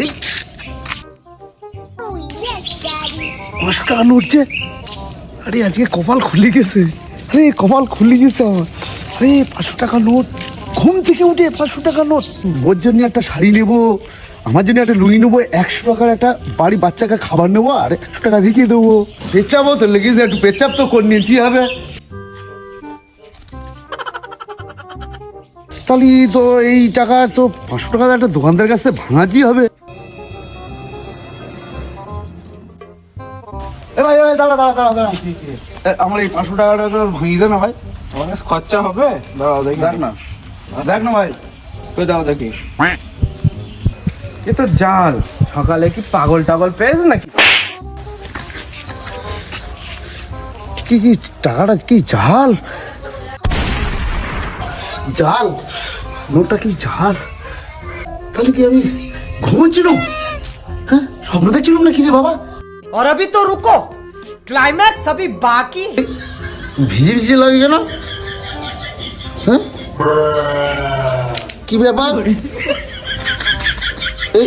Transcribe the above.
এই 500 টাকা নোট যে, আরে আজকে কপাল খুলে গেছে, আরে কপাল খুলে গেছে আমার। আরে 500 টাকা নোট, ঘুম থেকে উঠে 500 টাকা নোট। ওর জন্য একটা শাড়ি নেবো, আমার জন্য একটা লুঙ্গি নেবো, 100 টাকার একটা বাড়ি বাচ্চাকে খাবার নেবো, আর 100 টাকা দেখিয়ে দেবো। পেচ্ছাপও তো লেগেছে, একটু পেচ্ছাপ তো করে নিতে হবে। তাহলে তো এই টাকা তো 500 টাকা একটা দোকানদার কাছে ভাঙাতেই হবে। ভাই ভাই দাঁড়া দাঁড়া দাঁড়া দাঁড়া, আমার এই 500 টাকাটা ভাঙিয়ে দে না ভাই, অনেক খরচা হবে। দাঁড়াও দেখি, দেখ না, দেখ না ভাই। তুই দাও দেখি। এ তো জাল, সকালে কি পাগল টাগল পেয়েছে নাকি? কি কি টাকাটা কি জাল? জাল নোটটা কি জাল? তাহলে কি আমি ঘুমাচ্ছিলাম? হ্যাঁ, স্বপ্ন দেখছিলাম না কি রে বাবা? और अभी तो रुको, क्लाइमैक्स अभी बाकी। ভিজে ভিজে লাগে কেন? হ্যাঁ, কি ব্যাপার? এই